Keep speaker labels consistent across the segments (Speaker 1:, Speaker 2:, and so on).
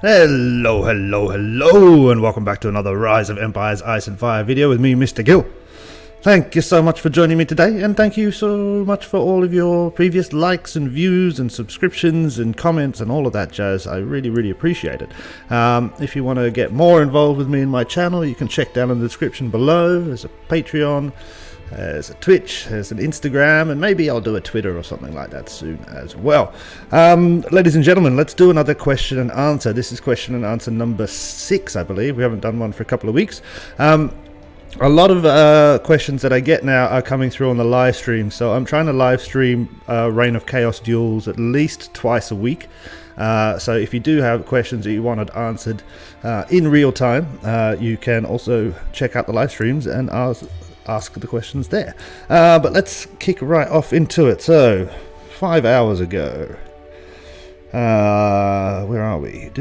Speaker 1: Hello, hello, hello, and welcome back to another Rise of Empires Ice and Fire video with me, Mr. Gill. Thank you so much for joining me today, and thank you so much for all of your previous likes and views and subscriptions and comments and all of that jazz. I really appreciate it. If you want to get more involved with me in my channel, you can check down in the description below. There's a Patreon, there's a Twitch, there's an Instagram, and maybe I'll do a Twitter or something like that soon as well. Ladies and gentlemen, let's do another question and answer. This is question and answer number 6, I believe. We haven't done one for a couple of weeks. A lot of questions that I get now are coming through on the live stream, so I'm trying to live stream Reign of Chaos duels at least twice a week. So if you do have questions that you wanted answered in real time, you can also check out the live streams and ask the questions there. But let's kick right off into it. So 5 hours ago, where are we?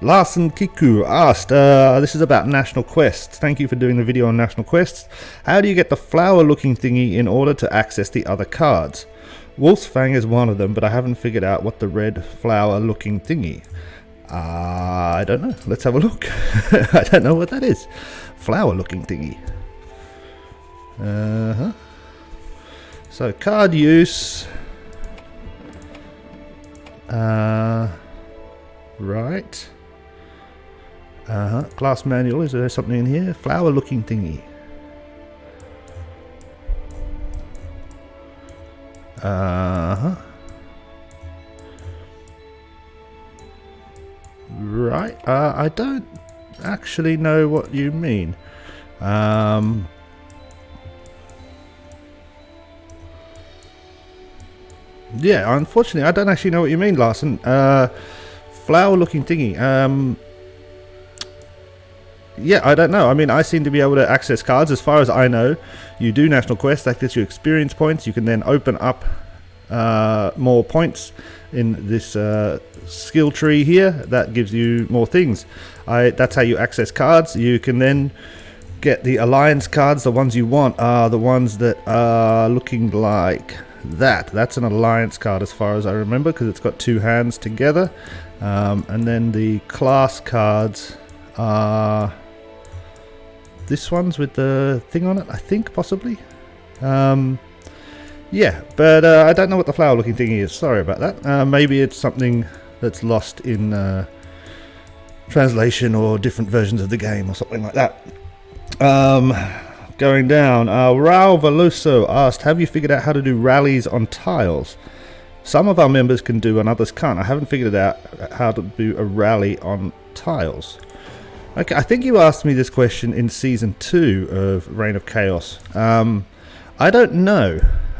Speaker 1: Larson Kiku asked, this is about National Quests. Thank you for doing the video on National Quests. How do you get the flower looking thingy in order to access the other cards? Wolf's Fang is one of them, but I haven't figured out what the red flower looking thingy. I don't know. Let's have a look. I don't know what that is. Flower looking thingy. So card use. Right. Class manual. Is there something in here? Flower looking thingy. Right. I don't actually know what you mean. Yeah, unfortunately, I don't actually know what you mean, Larson. Flower looking thingy. Yeah, I don't know. I mean, I seem to be able to access cards. As far as I know, you do National Quest, that gets you experience points. You can then open up more points in this skill tree here. That gives you more things. That's how you access cards. You can then get the alliance cards. The ones you want are the ones that are looking like that. That's an alliance card as far as I remember, because it's got two hands together. And then the class cards are this one's with the thing on it, I think, possibly. Yeah, but I don't know what the flower looking thing is. Sorry about that. Maybe it's something that's lost in translation or different versions of the game or something like that. Going down, Raul Veloso asked, have you figured out how to do rallies on tiles? Some of our members can do and others can't. I haven't figured out how to do a rally on tiles. Okay, I think you asked me this question in Season 2 of Reign of Chaos. I don't know.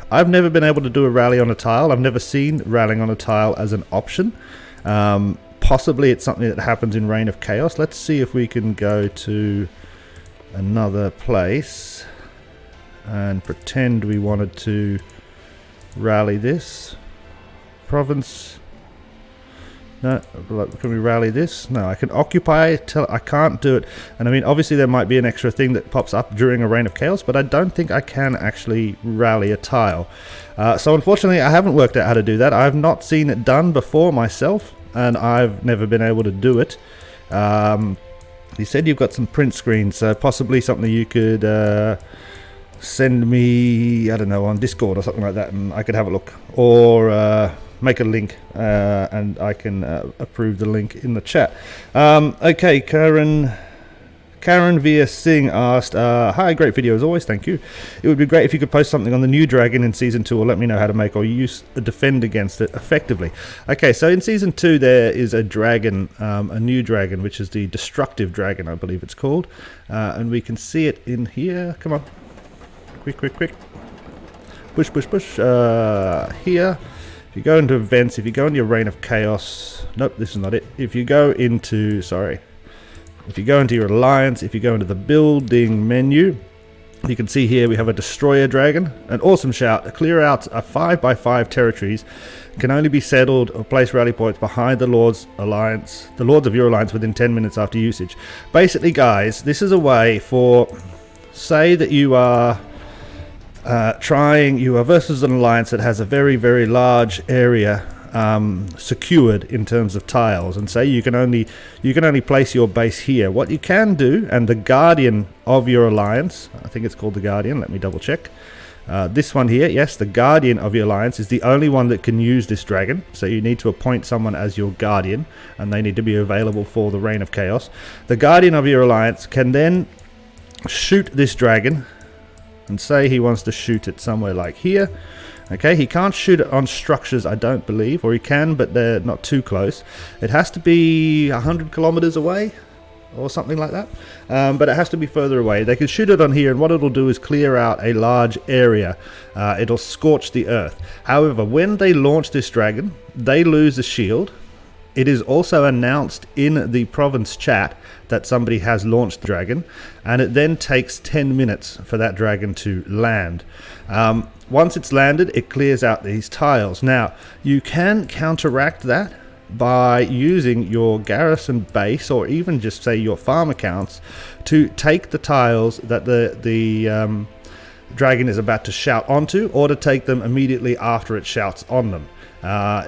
Speaker 1: I've never been able to do a rally on a tile. I've never seen rallying on a tile as an option. Possibly it's something that happens in Reign of Chaos. Let's see if we can go to another place and pretend we wanted to rally this province. No, can we rally this? No, I can occupy. I can't do it. And I mean, obviously there might be an extra thing that pops up during a Reign of Chaos, but I don't think I can actually rally a tile. So unfortunately, I haven't worked out how to do that. I've not seen it done before myself, and I've never been able to do it. You said you've got some print screens, so possibly something you could send me, I don't know, on Discord or something like that, and I could have a look. Or make a link, and I can approve the link in the chat. Okay, Karen Veer Singh asked, hi, great video as always, thank you. It would be great if you could post something on the new dragon in Season 2, or let me know how to make or use defend against it effectively. Okay, so in Season 2 there is a dragon, a new dragon, which is the Destructive Dragon, I believe it's called. And we can see it in here. Come on. Quick. Push. Here. If you go into events, if you go into your Reign of Chaos, nope, this is not it. If you go into, if you go into your alliance, if you go into the building menu, you can see here we have a Destroyer Dragon, an awesome shout. Clear out a 5x5 territories, can only be settled or place rally points behind the Lords of your alliance within 10 minutes after usage. Basically, guys, this is a way for, say that you are you are versus an alliance that has a very large area secured in terms of tiles, and say you can only place your base here. What you can do, and the Guardian of your alliance, I think it's called the Guardian, let me double check. This one here, yes, the Guardian of your alliance is the only one that can use this dragon, so you need to appoint someone as your Guardian, and they need to be available for the Reign of Chaos. The Guardian of your alliance can then shoot this dragon, and say he wants to shoot it somewhere like here. Okay, he can't shoot it on structures, I don't believe, or he can, but they're not too close. It has to be 100 kilometers away, or something like that, but it has to be further away. They can shoot it on here, and what it'll do is clear out a large area. It'll scorch the earth. However, when they launch this dragon, they lose a shield. It is also announced in the province chat that somebody has launched the dragon, and it then takes 10 minutes for that dragon to land. Once it's landed, it clears out these tiles. Now, you can counteract that by using your garrison base, or even just say your farm accounts, to take the tiles that the dragon is about to shout onto, or to take them immediately after it shouts on them.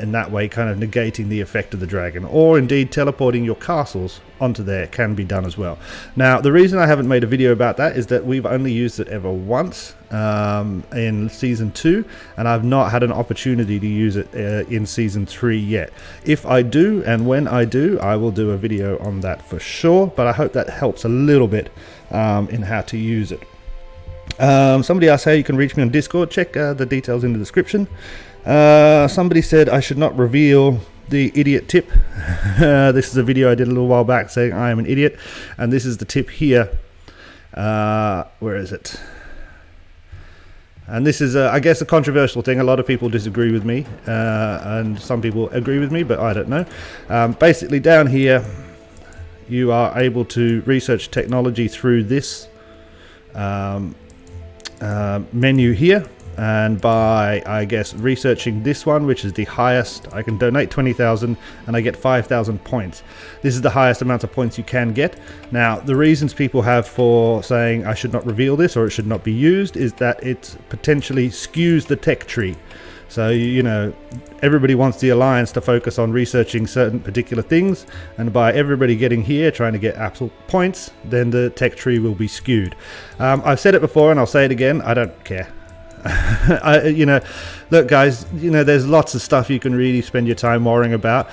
Speaker 1: In that way, kind of negating the effect of the dragon, or indeed teleporting your castles onto there can be done as well. Now, the reason I haven't made a video about that is that we've only used it ever once in Season 2, and I've not had an opportunity to use it in Season 3 yet. If I do, and when I do, I will do a video on that for sure, but I hope that helps a little bit in how to use it. Somebody asked how you can reach me on Discord. Check the details in the description. Somebody said I should not reveal the idiot tip. This is a video I did a little while back saying I am an idiot, and this is the tip here. Where is it? And this is, I guess, a controversial thing. A lot of people disagree with me, and some people agree with me, but I don't know. Basically, down here, you are able to research technology through this menu here. And by, I guess, researching this one, which is the highest, I can donate 20,000 and I get 5,000 points. This is the highest amount of points you can get. Now, the reasons people have for saying I should not reveal this or it should not be used is that it potentially skews the tech tree. So, you know, everybody wants the Alliance to focus on researching certain particular things, and by everybody getting here trying to get absolute points, then the tech tree will be skewed. I've said it before and I'll say it again, I don't care. You know, look guys, you know, there's lots of stuff you can really spend your time worrying about.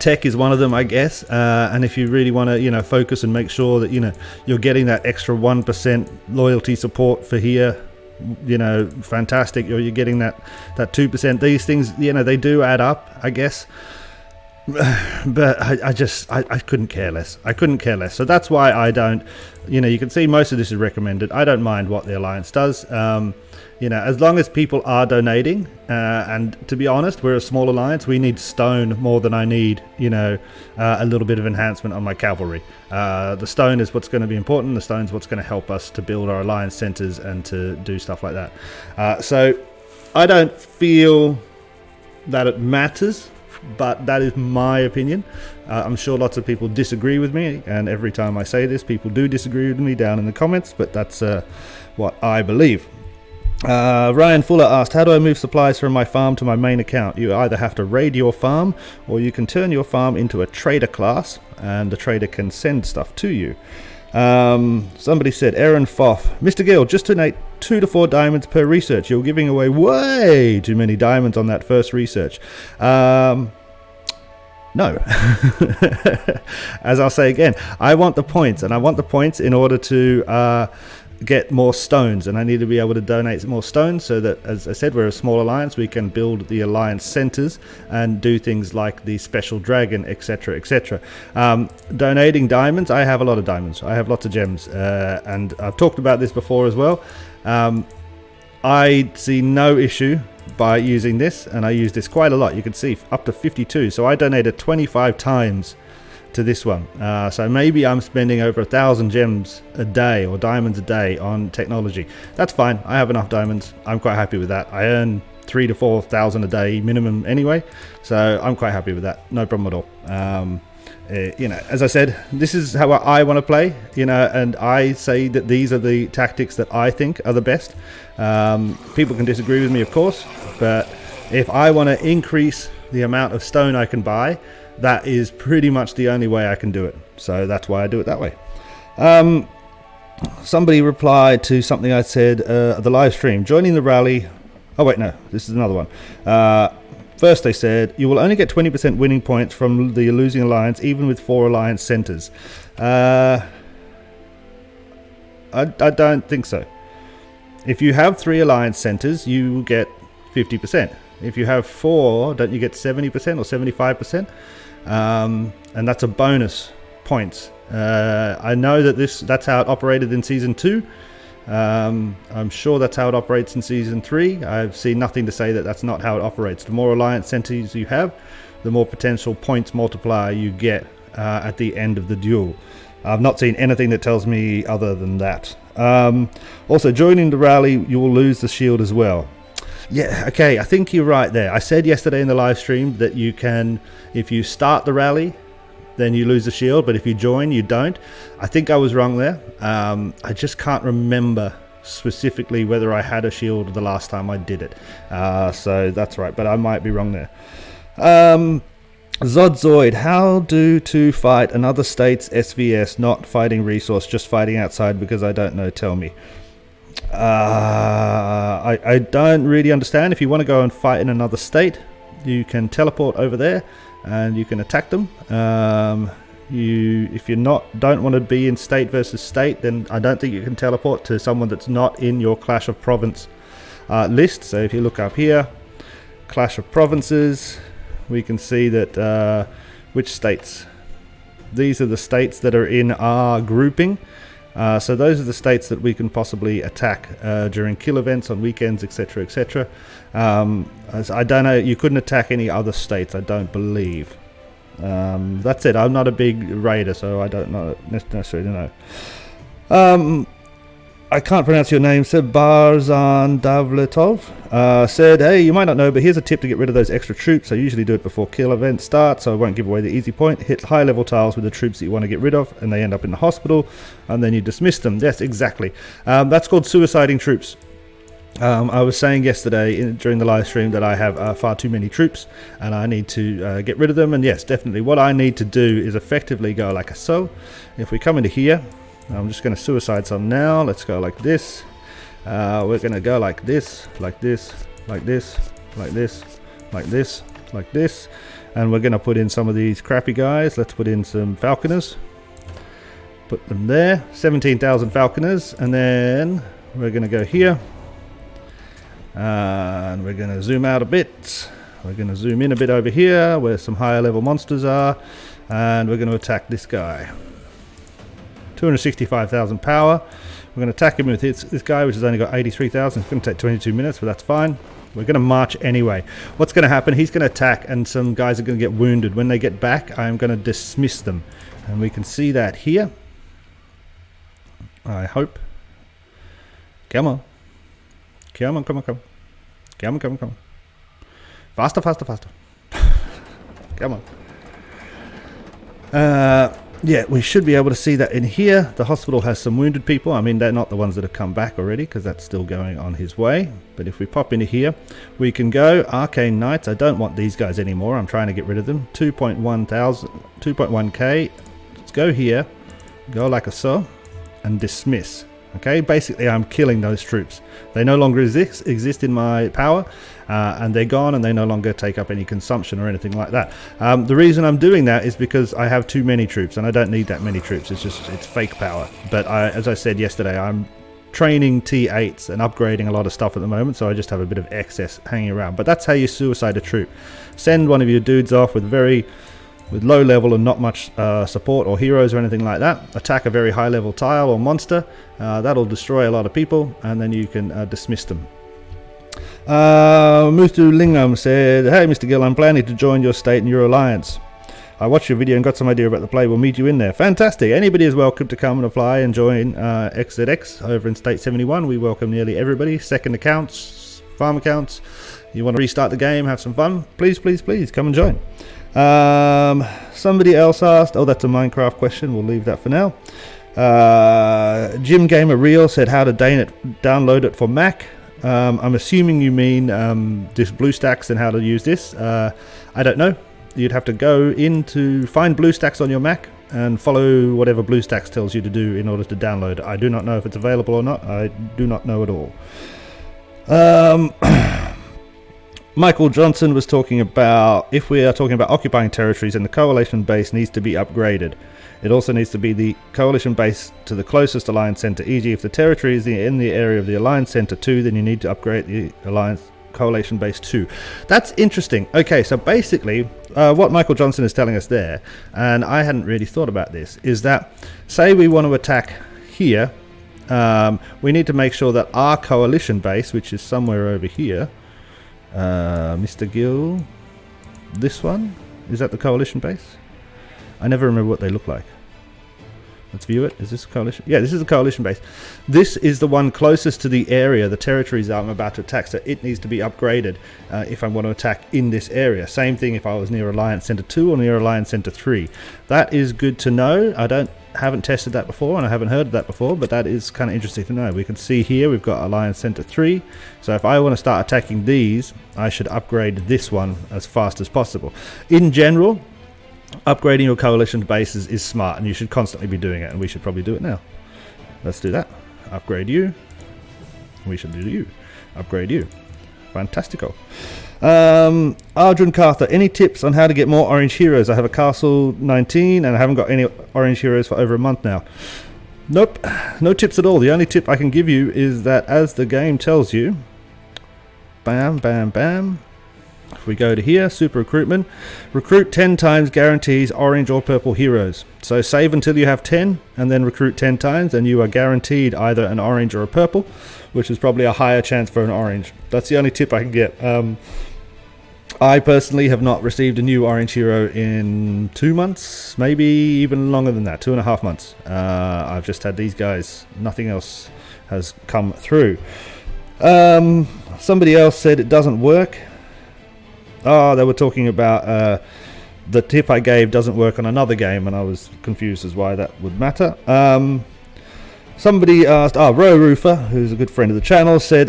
Speaker 1: Tech is one of them, I guess, and if you really want to, you know, focus and make sure that, you know, you're getting that extra 1% loyalty support for here, you know, fantastic. Or you're getting that 2%. These things, you know, they do add up, I guess. But I couldn't care less. I couldn't care less. So that's why I don't, you know, you can see most of this is recommended. I don't mind what the Alliance does. You know, as long as people are donating, and to be honest, we're a small alliance. We need stone more than I need, you know, a little bit of enhancement on my cavalry. The stone is what's going to be important. The stone's what's going to help us to build our alliance centers and to do stuff like that. So I don't feel that it matters, but that is my opinion. I'm sure lots of people disagree with me, and every time I say this, people do disagree with me down in the comments, but that's what I believe. Ryan Fuller asked, how do I move supplies from my farm to my main account? You either have to raid your farm, or you can turn your farm into a trader class, and the trader can send stuff to you. Somebody said, Aaron Foff, Mr. Gill, just donate 2 to 4 diamonds per research. You're giving away way too many diamonds on that first research. No. As I'll say again, I want the points, and I want the points in order to get more stones, and I need to be able to donate more stones so that, as I said, we're a small alliance. We can build the alliance centers and do things like the special dragon, etc., etc. Donating diamonds, I have a lot of diamonds. I have lots of gems, and I've talked about this before as well. I see no issue by using this, and I use this quite a lot. You can see up to 52, so I donated 25 times to this one. So maybe I'm spending over 1,000 gems a day or diamonds a day on technology. That's fine. I have enough diamonds. I'm quite happy with that. I earn 3,000 to 4,000 a day minimum anyway, so I'm quite happy with that. No problem at all. You know, as I said, this is how I want to play, you know, and I say that these are the tactics that I think are the best. People can disagree with me, of course, but If I want to increase the amount of stone I can buy, that is pretty much the only way I can do it. So that's why I do it that way. Somebody replied to something I said at the live stream. Joining the rally. Oh wait, no, this is another one. First they said, you will only get 20% winning points from the losing alliance, even with 4 alliance centers. I don't think so. If you have 3 alliance centers, you will get 50%. If you have 4, don't you get 70% or 75%? And that's a bonus points. I know that that's how it operated in Season 2. I'm sure that's how it operates in Season 3. I've seen nothing to say that that's not how it operates. The more alliance centers you have, the more potential points multiplier you get at the end of the duel. I've not seen anything that tells me other than that. Also, joining the rally, you will lose the shield as well. Yeah, okay, I think you're right there. I said yesterday in the live stream that you can, if you start the rally, then you lose the shield, but if you join, you don't. I think I was wrong there. I just can't remember specifically whether I had a shield the last time I did it. So that's right, but I might be wrong there. Zodzoid, how to fight another state's SVS, not fighting resource, just fighting outside because I don't know, tell me. I don't really understand. If you want to go and fight in another state, you can teleport over there and you can attack them. If you don't want to be in state versus state, then I don't think you can teleport to someone that's not in your Clash of Province list. So if you look up here, Clash of Provinces, we can see that which states. These are the states that are in our grouping. So those are the states that we can possibly attack during kill events, on weekends, etc, etc. I don't know, you couldn't attack any other states, I don't believe. That's it. I'm not a big raider, so I don't necessarily know. I can't pronounce your name, said Barzan Davletov. Said, hey, you might not know, but here's a tip to get rid of those extra troops. I usually do it before kill events start, so I won't give away the easy point. Hit high level tiles with the troops that you want to get rid of, and they end up in the hospital, and then you dismiss them. Yes, exactly. That's called suiciding troops. I was saying yesterday during the live stream that I have far too many troops and I need to get rid of them, and yes, definitely what I need to do is effectively go like so. If we come into here, I'm just going to suicide some now. Let's go like this. We're going to go like this, like this, like this, like this, like this, like this, and we're going to put in some of these crappy guys. Let's put in some falconers, put them there, 17,000 falconers, and then we're going to go here. And we're going to zoom out a bit. We're going to zoom in a bit over here where some higher level monsters are, and we're going to attack this guy. 265,000 power. We're going to attack him with this guy, which has only got 83,000. It's going to take 22 minutes, but that's fine. We're going to march anyway. What's going to happen? He's going to attack, and some guys are going to get wounded. When they get back, I'm going to dismiss them, and we can see that here. I hope. Come on. Come on, come on, come on. Come on, come on, come on. Faster, faster, faster. Come on. Yeah, we should be able to see that in here. The hospital has some wounded people. I mean, they're not the ones that have come back already, because that's still going on his way. But if we pop into here, we can go Arcane Knights. I don't want these guys anymore. I'm trying to get rid of them. 2.1k. Let's go here. Go like so. And dismiss. Okay, basically I'm killing those troops. They no longer exist in my power, and they're gone, and they no longer take up any consumption or anything like that. The reason I'm doing that is because I have too many troops, and I don't need that many troops. It's fake power. But as I said yesterday, I'm training T8s and upgrading a lot of stuff at the moment, so I just have a bit of excess hanging around. But that's how you suicide a troop. Send one of your dudes off with low level and not much support or heroes or anything like that. Attack a very high level tile or monster. That'll destroy a lot of people, and then you can dismiss them. Muthu Lingam said, hey Mr. Gill, I'm planning to join your state and your alliance. I watched your video and got some idea about the play. We'll meet you in there. Fantastic. Anybody is welcome to come and apply and join XZX over in State 71. We welcome nearly everybody. Second accounts, farm accounts. You want to restart the game, have some fun? Please, please, please come and join. Somebody else asked, oh, that's a Minecraft question, we'll leave that for now. Jim Gamer Real said how to download it for Mac. I'm assuming you mean this BlueStacks and how to use this. I don't know. You'd have to go in to find BlueStacks on your Mac and follow whatever BlueStacks tells you to do in order to download it. I do not know if it's available or not. I do not know at all. Michael Johnson was talking about, if we are talking about occupying territories, and the coalition base needs to be upgraded. It also needs to be the coalition base to the closest alliance center, e.g. if the territory is in the area of the alliance center 2, then you need to upgrade the alliance coalition base 2. That's interesting. Okay, so basically what Michael Johnson is telling us there, and I hadn't really thought about this, is that say we want to attack here, we need to make sure that our coalition base, which is somewhere over here, Mr. Gill, this one, is that the coalition base? I never remember what they look like. Let's view it. Is this a coalition? Yeah, this is a coalition base. This is the one closest to the area, the territories that I'm about to attack, so it needs to be upgraded if I want to attack in this area. Same thing if I was near Alliance Center 2 or near Alliance Center 3. That is good to know. I haven't tested that before, and I haven't heard of that before, but that is kind of interesting to know. We can see here we've got Alliance Center 3, so if I want to start attacking these, I should upgrade this one as fast as possible. In general, upgrading your coalition bases is smart, and you should constantly be doing it, and we should probably do it now. Let's do that. Upgrade you. We should do you. Upgrade you. Fantastico. Arjun Cartha, any tips on how to get more orange heroes? I have a castle 19 and I haven't got any orange heroes for over a month now. Nope, no tips at all. The only tip I can give you is that as the game tells you, bam, bam, bam. If we go to here, super recruitment, recruit 10 times guarantees orange or purple heroes. So save until you have 10 and then recruit 10 times and you are guaranteed either an orange or a purple, which is probably a higher chance for an orange. That's the only tip I can get. I personally have not received a new orange hero in 2 months, maybe even longer than that, 2.5 months. I've just had these guys. Nothing else has come through. Somebody else said it doesn't work. Oh, they were talking about the tip I gave doesn't work on another game, and I was confused as why that would matter. Somebody asked, Ro Roofer, who's a good friend of the channel, said,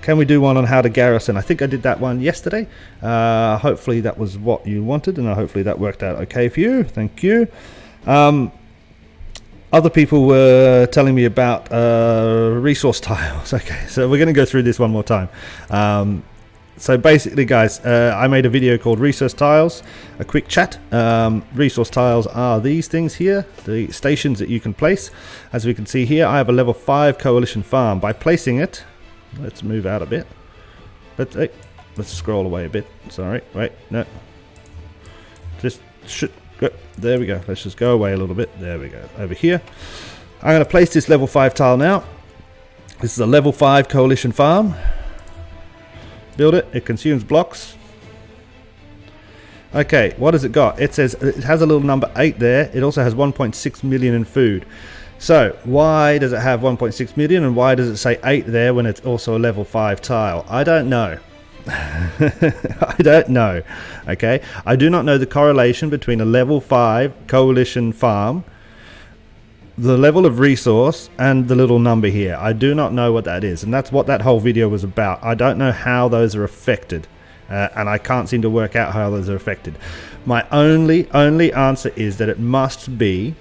Speaker 1: can we do one on how to garrison? I think I did that one yesterday. Hopefully that was what you wanted, and hopefully that worked out okay for you. Thank you. Other people were telling me about resource tiles. Okay, so we're going to go through this one more time. So basically, guys, I made a video called Resource Tiles, a quick chat. Resource tiles are these things here, the stations that you can place. As we can see here, I have a level 5 coalition farm. By placing it, let's move out a bit. Let's scroll away a bit. Sorry, wait, no. Just go. There we go. Let's just go away a little bit. There we go. Over here, I'm going to place this level 5 tile now. This is a level 5 coalition farm. Build it. It consumes blocks. Okay, what has it got? It says it has a little number 8 there. It also has 1.6 million in food. So why does it have 1.6 million and why does it say 8 there when it's also a level 5 tile? I don't know. I don't know. Okay, I do not know the correlation between a level 5 coalition farm, the level of resource, and the little number here. I do not know what that is, and that's what that whole video was about. I don't know how those are affected, and I can't seem to work out how those are affected. My only answer is that it must be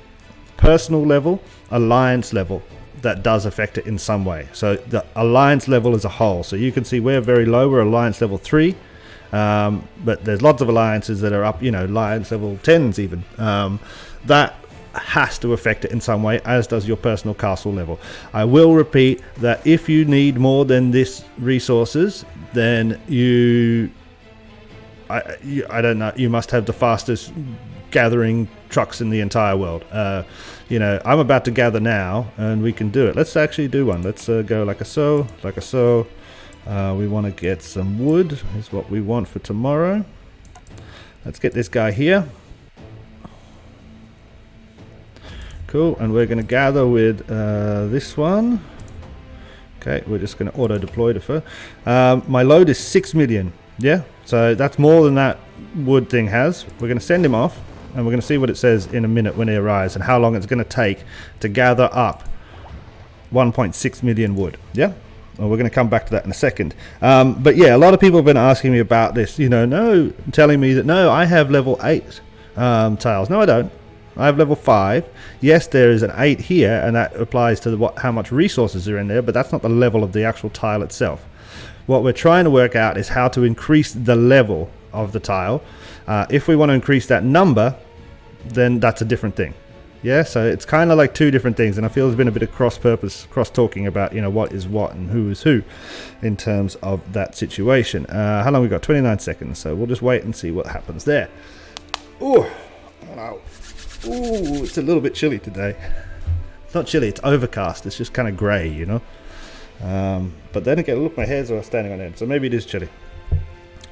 Speaker 1: personal level, alliance level, that does affect it in some way. So the alliance level as a whole. So you can see we're very low, we're alliance level 3, but there's lots of alliances that are up, you know, alliance level 10s even. That has to affect it in some way, as does your personal castle level. I will repeat that if you need more than this resources, then I don't know, you must have the fastest gathering trucks in the entire world. You know, I'm about to gather now and we can do it. Let's actually do one. Let's go like a so. We want to get some wood is what we want for tomorrow. Let's get this guy here. Cool, and we're going to gather with this one. Okay, we're just going to auto deploy the fur. My load is 6 million. Yeah, so that's more than that wood thing has. We're going to send him off, and we're going to see what it says in a minute when he arrives, and how long it's going to take to gather up 1.6 million wood. Yeah, Well, we're going to come back to that in a second. But yeah, a lot of people have been asking me about this, telling me that, no, I have level 8 tiles. No, I don't. I have level 5. Yes, there is an 8 here, and that applies to how much resources are in there, but that's not the level of the actual tile itself. What we're trying to work out is how to increase the level of the tile. If we want to increase that number, then that's a different thing. Yeah, so it's kind of like two different things, and I feel there's been a bit of cross-talking about, what is what and who is who in terms of that situation. How long we got? 29 seconds, so we'll just wait and see what happens there. Ooh, ooh, it's a little bit chilly today. It's not chilly, it's overcast. It's just kind of grey, But then again, look, my hairs are standing on end, so maybe it is chilly.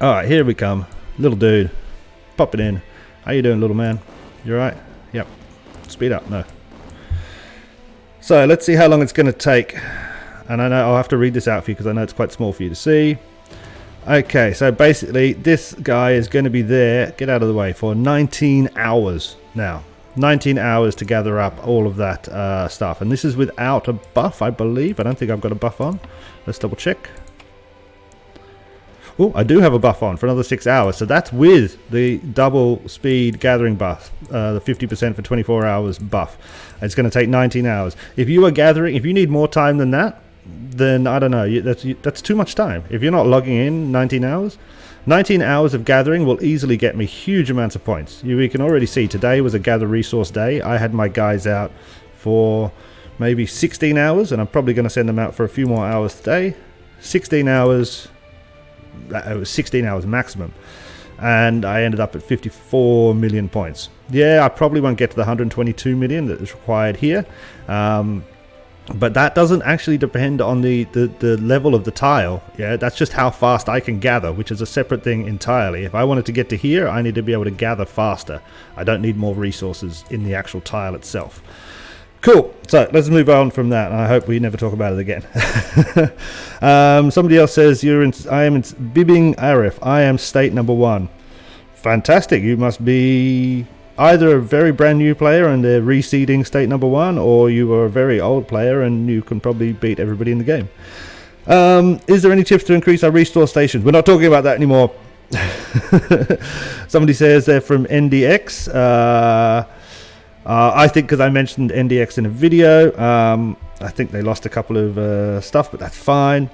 Speaker 1: All right, here we come. Little dude, pop it in. How you doing, little man? You all right? Yep. Speed up. No. So let's see how long it's going to take. And I know I'll have to read this out for you because I know it's quite small for you to see. Okay, so basically this guy is going to be there, get out of the way, for 19 hours now. 19 hours to gather up all of that stuff. And this is without a buff, I believe. I don't think I've got a buff on. Let's double check. Oh, I do have a buff on for another 6 hours. So that's with the double speed gathering buff, the 50% for 24 hours buff. It's going to take 19 hours. If you are gathering, if you need more time than that, then I don't know. That's too much time. If you're not logging in 19 hours, 19 hours of gathering will easily get me huge amounts of points. We can already see today was a gather resource day. I had my guys out for maybe 16 hours, and I'm probably going to send them out for a few more hours today. 16 hours. It was 16 hours maximum, and I ended up at 54 million points. Yeah, I probably won't get to the 122 million that is required here, but that doesn't actually depend on the level of the tile. Yeah, that's just how fast I can gather, which is a separate thing entirely. If I wanted to get to here, I need to be able to gather faster. I don't need more resources in the actual tile itself. Cool. So let's move on from that. I hope we never talk about it again. Somebody else says I am in Bibbing Arif. I am state number 1. Fantastic. You must be either a very brand new player and they're reseeding state number 1, or you are a very old player and you can probably beat everybody in the game. Is there any tips to increase our restore stations? We're not talking about that anymore. Somebody says they're from NDX. I think because I mentioned NDX in a video, I think they lost a couple of stuff, but that's fine.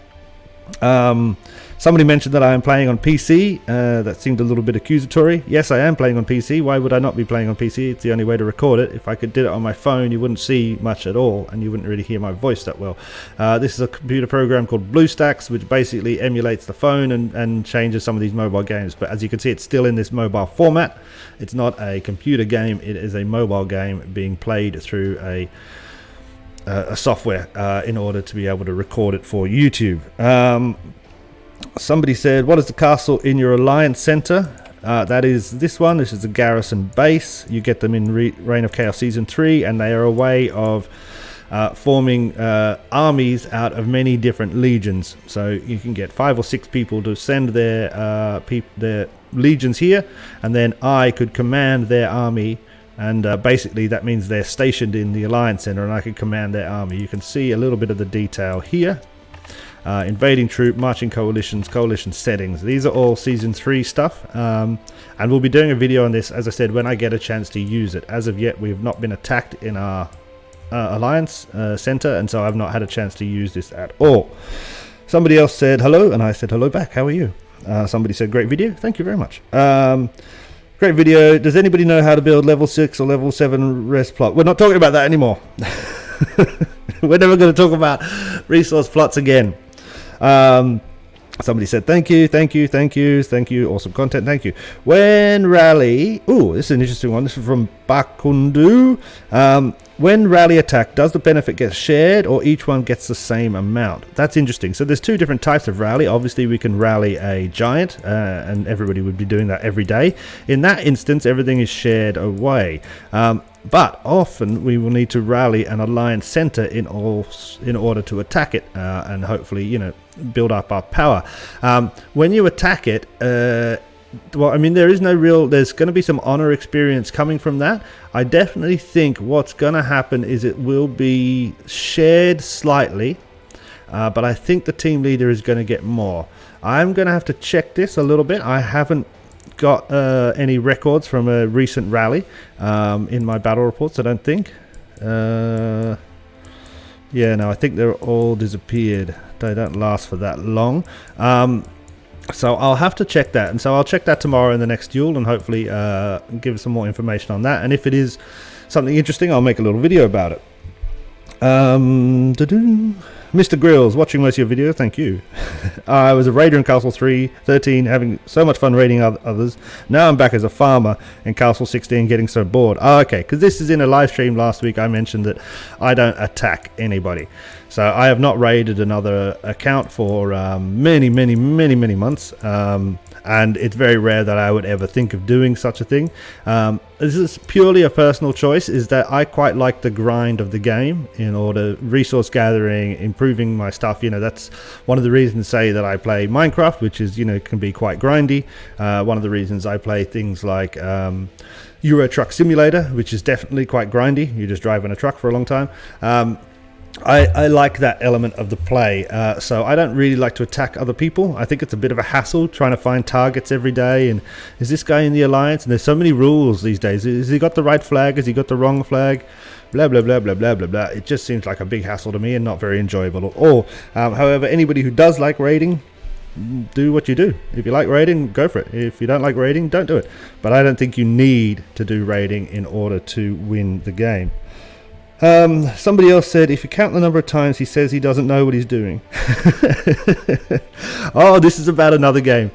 Speaker 1: Somebody mentioned that I am playing on PC. That seemed a little bit accusatory. Yes, I am playing on PC. Why would I not be playing on PC? It's the only way to record it. If I could do it on my phone, you wouldn't see much at all, and you wouldn't really hear my voice that well. This is a computer program called BlueStacks, which basically emulates the phone and changes some of these mobile games. But as you can see, it's still in this mobile format. It's not a computer game. It is a mobile game being played through a software in order to be able to record it for YouTube. Somebody said, what is the castle in your Alliance Center? That is this one. This is the garrison base. You get them in Reign of Chaos Season 3, and they are a way of forming armies out of many different legions. So you can get 5 or 6 people to send their legions here, and then I could command their army, and basically that means they're stationed in the Alliance Center, and I could command their army. You can see a little bit of the detail here. Invading troop, marching coalitions, coalition settings. These are all season 3 stuff, and we'll be doing a video on this, as I said, when I get a chance to use it. As of yet, we have not been attacked in our Alliance Center, and so I've not had a chance to use this at all. Somebody else said hello, and I said hello back. How are you? Somebody said great video. Thank you very much. Great video. Does anybody know how to build level 6 or level 7 res plot? We're not talking about that anymore. We're never going to talk about resource plots again. Somebody said thank you, awesome content, thank you. When rally, this is an interesting one. This is from Bakundu. When rally attack, does the benefit get shared, or each one gets the same amount? That's interesting. So there's 2 different types of rally. Obviously we can rally a giant, and everybody would be doing that every day. In that instance, everything is shared away. But often we will need to rally an Alliance Center in order to attack it, and hopefully, build up our power. When you attack it, well, I mean, there's going to be some honor experience coming from that. I definitely think what's going to happen is it will be shared slightly, but I think the team leader is going to get more. I'm going to have to check this a little bit. I haven't got any records from a recent rally in my battle reports, I don't think. Yeah, no, I think they're all disappeared. They don't last for that long. So I'll have to check that, and so I'll check that tomorrow in the next duel, and hopefully give some more information on that. And if it is something interesting, I'll make a little video about it. Mr. Grills, watching most of your video, thank you. I was a raider in Castle 13, having so much fun raiding others. Now I'm back as a farmer in Castle 16, getting so bored. Oh, okay, because this is in a live stream last week. I mentioned that I don't attack anybody. So I have not raided another account for many months. And it's very rare that I would ever think of doing such a thing. This is purely a personal choice, is that I quite like the grind of the game in order resource gathering, improving my stuff. You know, that's one of the reasons, say, that I play Minecraft, which is, you know, can be quite grindy. One of the reasons I play things like Euro Truck Simulator, which is definitely quite grindy. You're just driving a truck for a long time. I like that element of the play, so I don't really like to attack other people. I think it's a bit of a hassle trying to find targets every day, and is this guy in the alliance? And there's so many rules these days. Has he got the right flag? Has he got the wrong flag? Blah blah blah blah blah blah blah. It just seems like a big hassle to me and not very enjoyable at all. However, anybody who does like raiding, do what you do. If you like raiding, go for it. If you don't like raiding, don't do it. But I don't think you need to do raiding in order to win the game. Somebody else said, if you count the number of times he says he doesn't know what he's doing. Oh, this is about another game.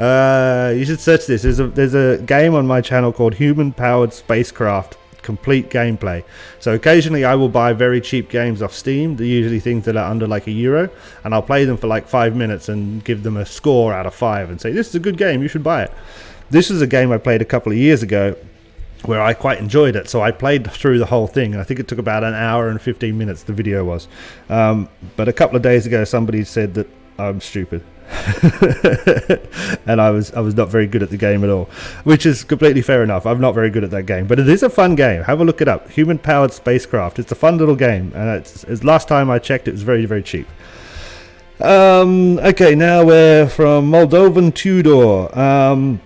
Speaker 1: You should search this. There's a game on my channel called Human Powered Spacecraft Complete Gameplay. So occasionally I will buy very cheap games off Steam. They're usually things that are under like €1, and I'll play them for like 5 minutes and give them a score out of 5 and say, this is a good game, you should buy it. This is a game I played a couple of years ago where I quite enjoyed it, so I played through the whole thing, and I think it took about an hour and 15 minutes, the video was. But a couple of days ago somebody said that I'm stupid. And I was not very good at the game at all, which is completely fair enough. I'm not very good at that game, but it is a fun game. Have a look it up. Human Powered Spacecraft. It's a fun little game, and it's last time I checked it was very, very cheap. Okay, now we're from Moldovan Tudor.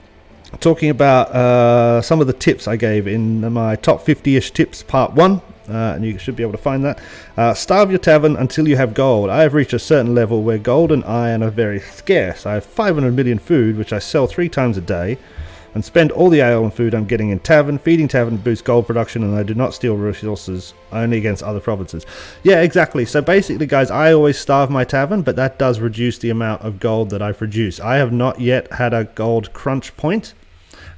Speaker 1: Talking about some of the tips I gave in my top 50-ish tips part 1, and you should be able to find that. Starve your tavern until you have gold. I have reached a certain level where gold and iron are very scarce. I have 500 million food, which I sell 3 times a day, and spend all the ale and food I'm getting in tavern. Feeding tavern boosts gold production, and I do not steal resources, only against other provinces. Yeah, exactly. So basically, guys, I always starve my tavern, but that does reduce the amount of gold that I produce. I have not yet had a gold crunch point.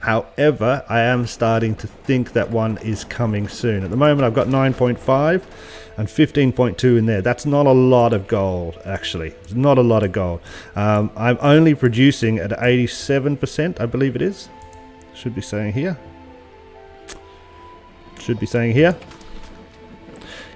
Speaker 1: However, I am starting to think that one is coming soon. At the moment, I've got 9.5 and 15.2 in there. That's not a lot of gold, actually. It's not a lot of gold. I'm only producing at 87%, I believe it is. Should be saying here. Should be saying here.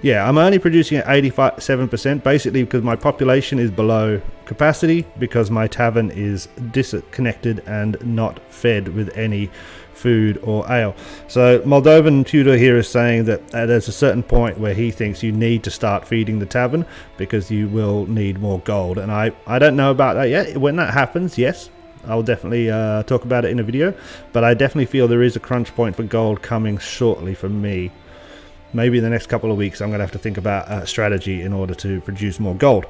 Speaker 1: Yeah, I'm only producing at 87%, basically because my population is below capacity, because my tavern is disconnected and not fed with any food or ale. So Moldovan Tudor here is saying that there's a certain point where he thinks you need to start feeding the tavern because you will need more gold. And I don't know about that yet. When that happens, yes, I'll definitely talk about it in a video. But I definitely feel there is a crunch point for gold coming shortly for me. Maybe in the next couple of weeks I'm going to have to think about a strategy in order to produce more gold.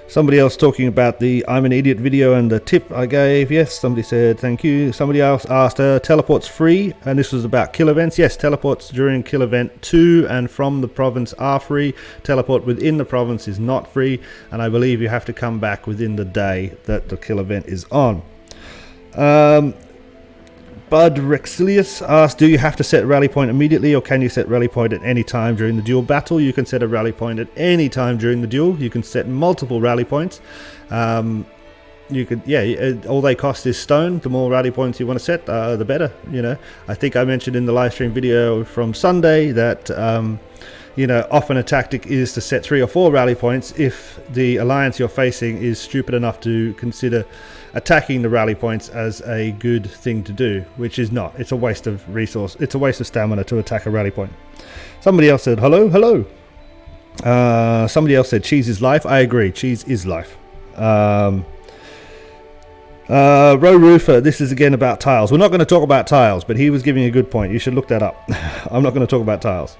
Speaker 1: Somebody else talking about the I'm an idiot video and the tip I gave. Yes, somebody said thank you. Somebody else asked, teleports free, and this was about kill events. Yes, teleports during kill event to and from the province are free. Teleport within the province is not free, and I believe you have to come back within the day that the kill event is on. Bud Rexilius asked, do you have to set rally point immediately, or can you set rally point at any time during the duel battle? You can set a rally point at any time during the duel. You can set multiple rally points. You could, yeah, all they cost is stone. The more rally points you want to set, the better. You know, I think I mentioned in the live stream video from Sunday that you know, often a tactic is to set 3 or 4 rally points if the alliance you're facing is stupid enough to consider attacking the rally points as a good thing to do, which is not. It's a waste of resource. It's a waste of stamina to attack a rally point. Somebody else said, hello, hello. Somebody else said cheese is life. I agree, cheese is life. Ro Roofer, this is again about tiles. We're not going to talk about tiles, but he was giving a good point. You should look that up. I'm not going to talk about tiles.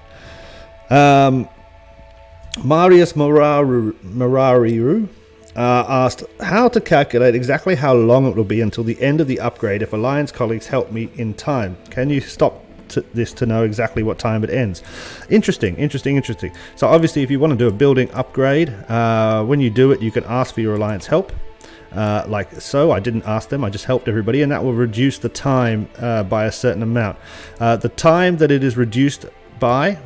Speaker 1: Marius Marariru asked how to calculate exactly how long it will be until the end of the upgrade if Alliance colleagues help me in time. Can you stop this to know exactly what time it ends? Interesting. So obviously if you want to do a building upgrade, when you do it you can ask for your Alliance help, like so. I didn't ask them, I just helped everybody, and that will reduce the time by a certain amount. The time that it is reduced by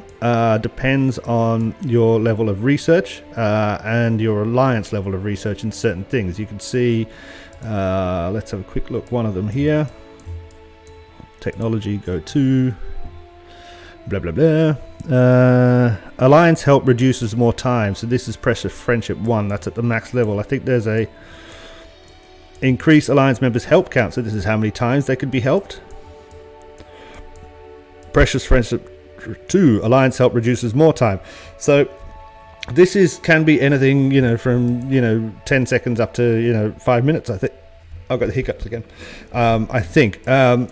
Speaker 1: depends on your level of research and your Alliance level of research in certain things. You can see, let's have a quick look, one of them here. Technology, go to blah blah blah. Alliance help reduces more time, so this is precious friendship 1, that's at the max level. I think there's a increase Alliance members help count, so this is how many times they could be helped. Precious friendship 2, Alliance help reduces more time. So this can be anything, from 10 seconds up to 5 minutes. I think I've got the hiccups again. I think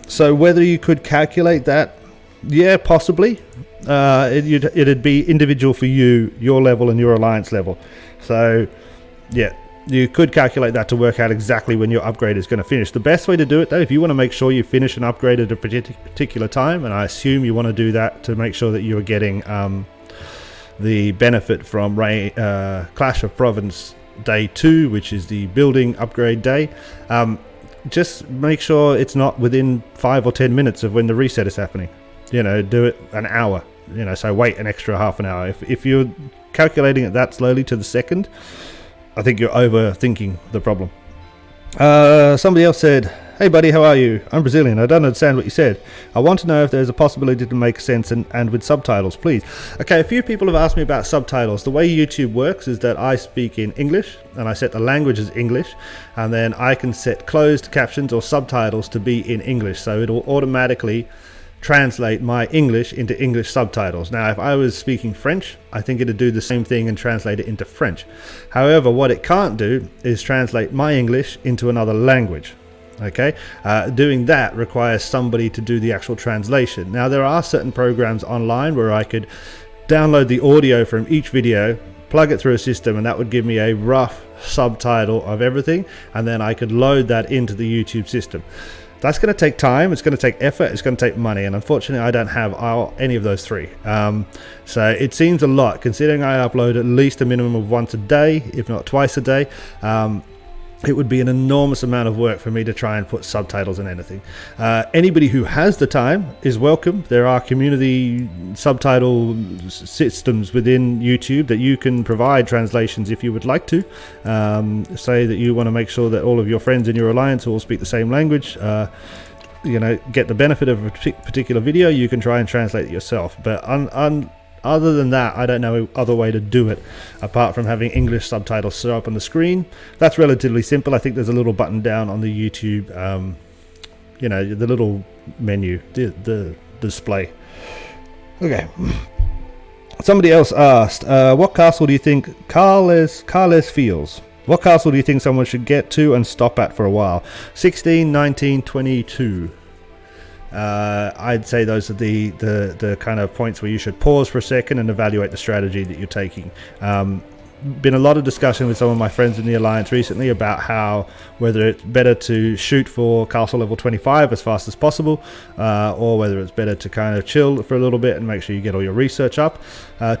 Speaker 1: so. Whether you could calculate that, yeah, possibly. It'd be individual for you, your level and your Alliance level. So yeah, you could calculate that to work out exactly when your upgrade is going to finish. The best way to do it, though, if you want to make sure you finish an upgrade at a particular time, and I assume you want to do that to make sure that you are getting the benefit from Clash of Province Day 2, which is the building upgrade day, just make sure it's not within 5 or 10 minutes of when the reset is happening. Do it an hour, so wait an extra half an hour. If you're calculating it that slowly to the second, I think you're overthinking the problem. Somebody else said, hey buddy, how are you? I'm Brazilian, I don't understand what you said. I want to know if there's a possibility to make sense and with subtitles, please. Okay, a few people have asked me about subtitles. The way YouTube works is that I speak in English and I set the language as English, and then I can set closed captions or subtitles to be in English, so it'll automatically translate my English into English subtitles. Now if I was speaking French, I think it'd do the same thing and translate it into French. However, what it can't do is translate my English into another language. Okay, doing that requires somebody to do the actual translation. Now there are certain programs online where I could download the audio from each video, plug it through a system, and that would give me a rough subtitle of everything, and then I could load that into the YouTube system. That's going to take time, it's going to take effort, it's going to take money, and unfortunately I don't have any of those three. So it seems a lot, considering I upload at least a minimum of once a day, if not twice a day. It would be an enormous amount of work for me to try and put subtitles in anything. Anybody who has the time is welcome. There are community subtitle systems within YouTube that you can provide translations if you would like to. Say that you want to make sure that all of your friends in your Alliance all speak the same language. Get the benefit of a particular video, you can try and translate it yourself. But other than that, I don't know other way to do it apart from having English subtitles show up on the screen. That's relatively simple. I think there's a little button down on the YouTube, the little menu, the display. Okay. Somebody else asked, what castle do you think Carles feels? What castle do you think someone should get to and stop at for a while? 16, 19, 22. I'd say those are the kind of points where you should pause for a second and evaluate the strategy that you're taking. Been a lot of discussion with some of my friends in the Alliance recently about whether it's better to shoot for castle level 25 as fast as possible, or whether it's better to kind of chill for a little bit and make sure you get all your research up.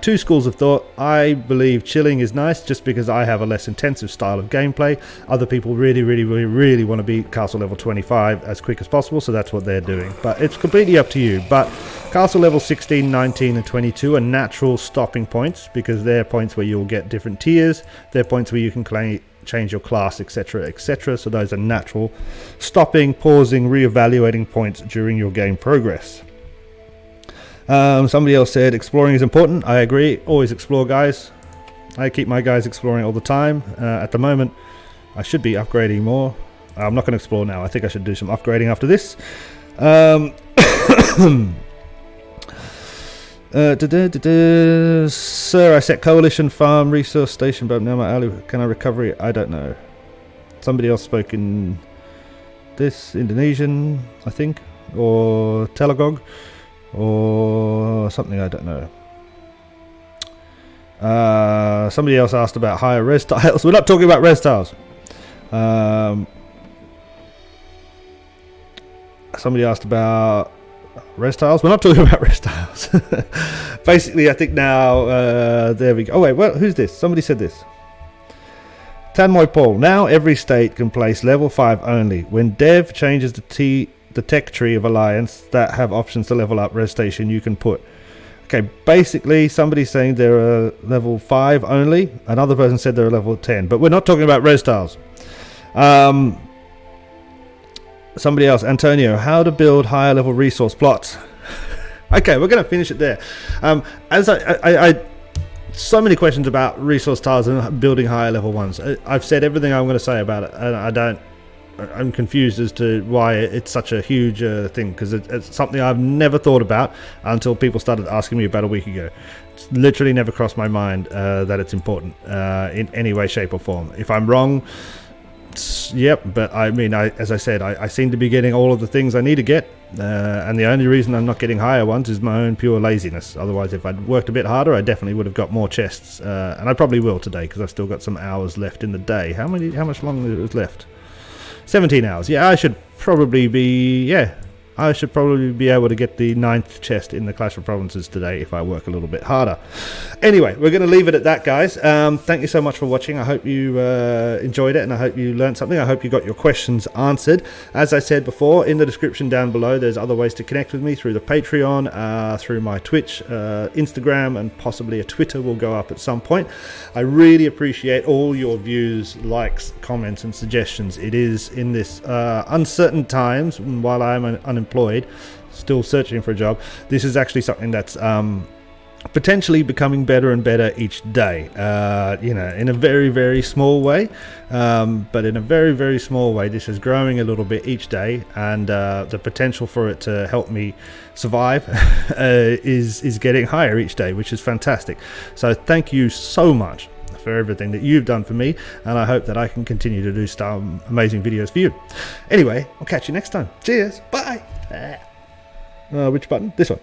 Speaker 1: Two schools of thought. I believe chilling is nice just because I have a less intensive style of gameplay. Other people really want to beat castle level 25 as quick as possible, so that's what they're doing. But it's completely up to you. But castle level 16, 19 and 22 are natural stopping points because they're points where you'll get different tiers. They're points where you can change your class, etc, etc. So those are natural stopping, pausing, re-evaluating points during your game progress. Somebody else said exploring is important. I agree. Always explore, guys. I keep my guys exploring all the time. At the moment I should be upgrading more. I'm not going to explore now. I think I should do some upgrading after this. Sir, I set coalition farm resource station, but now my alley. Can I recover it? I don't know. Somebody else spoke in this Indonesian, I think, or Telagog, or something. I don't know. Somebody else asked about higher res tiles. We're not talking about res tiles. Somebody asked about res tiles. We're not talking about res tiles. Basically, I think now there we go. Oh wait, well, who's this? Somebody said this. Tanmoy Paul. Now every state can place level 5 only. When Dev changes the tech tree of Alliance that have options to level up res station, you can put. Okay, basically somebody's saying they're level 5 only. Another person said they're level 10, but we're not talking about res tiles. Somebody else, Antonio, how to build higher level resource plots. Okay, we're going to finish it there. As I so many questions about resource tiles and building higher level ones. I've said everything I'm going to say about it, and I'm confused as to why it's such a huge thing, because it's something I've never thought about until people started asking me about a week ago. It's literally never crossed my mind that it's important in any way, shape or form. If I'm wrong, yep, but I mean, as I said, I seem to be getting all of the things I need to get, and the only reason I'm not getting higher ones is my own pure laziness. Otherwise, if I'd worked a bit harder, I definitely would have got more chests, and I probably will today, because I've still got some hours left in the day. How much longer is left? 17 hours. Yeah, I should probably be able to get the 9th chest in the Clash of Provinces today if I work a little bit harder. Anyway, we're going to leave it at that, guys. Thank you so much for watching. I hope you enjoyed it, and I hope you learned something. I hope you got your questions answered. As I said before, in the description down below, there's other ways to connect with me through the Patreon, through my Twitch, Instagram, and possibly a Twitter will go up at some point. I really appreciate all your views, likes, comments, and suggestions. It is in this uncertain times, while I'm unemployed, still searching for a job, this is actually something that's potentially becoming better and better each day, in a very, very small way, but in a very, very small way, this is growing a little bit each day, and the potential for it to help me survive is getting higher each day, which is fantastic. So thank you so much for everything that you've done for me, and I hope that I can continue to do some amazing videos for you. Anyway, I'll catch you next time. Cheers. Bye. Which button? This one.